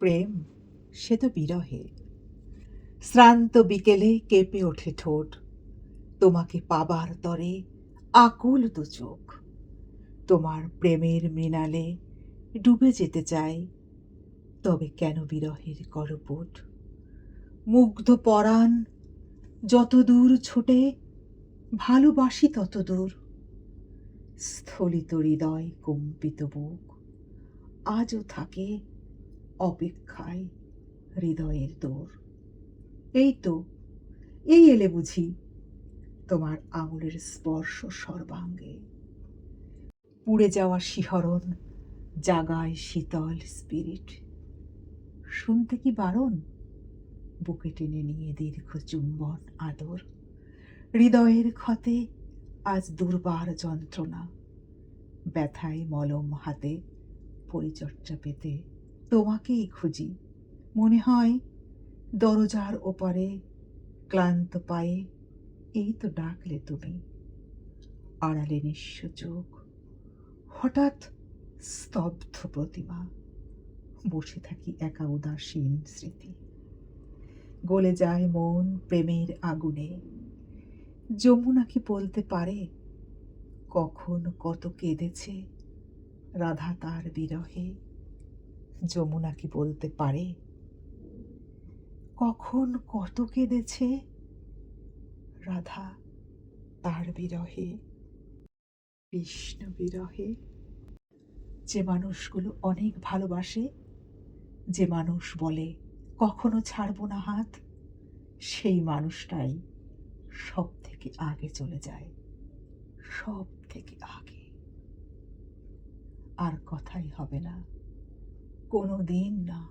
প্রেম সে তো বিরহে। শ্রান্ত বিকেলে কেঁপে ওঠে ঠোঁট, তোমাকে পাবার তরে আকুল দু চোখ। তোমার প্রেমের মৃণালে ডুবে যেতে চাই, তবে কেন বিরহের করপুট। মুগ্ধ পরাণ যতদূর ছোটে, ভালোবাসি ততদূর। স্থলিত হৃদয় কম্পিত বুক আজও থাকে অপেক্ষায় হৃদয়ের দোর। এই তো, এই এলে বুঝি তোমার আঙুলের স্পর্শ সর্বাঙ্গে। পুড়ে যাওয়া শিহরণ জাগায় শীতল স্পিরিট। শুনতে কি বারণ, বুকে টেনে নিয়ে দীর্ঘ চুম্বন আদর। হৃদয়ের ক্ষতে আজ দুর্বার যন্ত্রণা, ব্যথায় মলম হাতে পরিচর্যা পেতে তোমাকেই খুঁজি। মনে হয় দরজার ওপারে ক্লান্ত পায়ে এই তো ডাকলে তুমি। আড়ালে নিঃস্ব চোখ, হঠাৎ স্তব্ধ প্রতিমা। বসে থাকি একা উদাসীন স্মৃতি। গলে যায় মন প্রেমের আগুনে। যমুনা কি বলতে পারে কখন কত কেঁদেছে রাধা তার বিরহে? যমুনা কি বলতে পারে কখন কত কেঁদেছে রাধা তার বিরহে? কৃষ্ণ বিরহে। যে মানুষগুলো অনেক ভালোবাসে, যে মানুষ বলে কখনো ছাড়বো না হাত, সেই মানুষটাই সব থেকে আগে চলে যায়, সব থেকে আগে। আর কথাই হবে না, কোনো দিন না।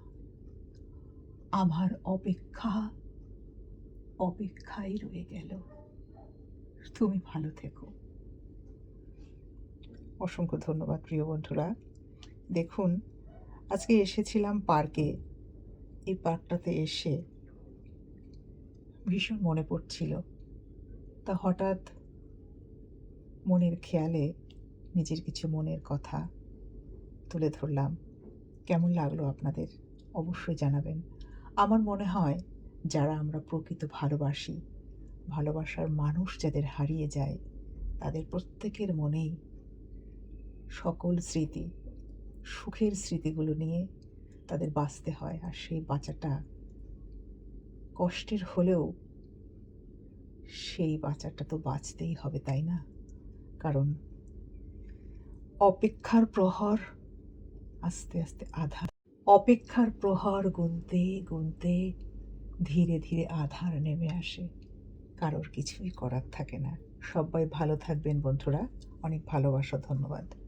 আমার অপেক্ষা অপেক্ষায় রয়ে গেল। তুমি ভালো থেকো। অসংখ্য ধন্যবাদ প্রিয় বন্ধুরা। দেখুন, আজকে এসেছিলাম পার্কে। এই পার্কটাতে এসে ভীষণ মনে পড়ছিল। তা হঠাৎ মনের খেয়ালে নিজের কিছু মনের কথা তুলে ধরলাম। কেমন লাগলো আপনাদের অবশ্যই জানাবেন। আমার মনে হয় যারা আমরা প্রকৃত ভালোবাসি, ভালোবাসার মানুষ যাদের হারিয়ে যায়, তাদের প্রত্যেকের মনেই সকল স্মৃতি, সুখের স্মৃতিগুলো নিয়ে তাদের বাঁচতে হয়। আর সেই বাঁচাটা কষ্টের হলেও সেই বাঁচাটা তো বাঁচতেই হবে, তাই না? কারণ অপেক্ষার প্রহর আস্তে আস্তে আধার, অপেক্ষার প্রহর গুনতে গুনতে ধীরে ধীরে আধার নেমে আসে। কারোর কিছুই করার থাকে না। সবাই ভালো থাকবেন বন্ধুরা। অনেক ভালোবাসা, ধন্যবাদ।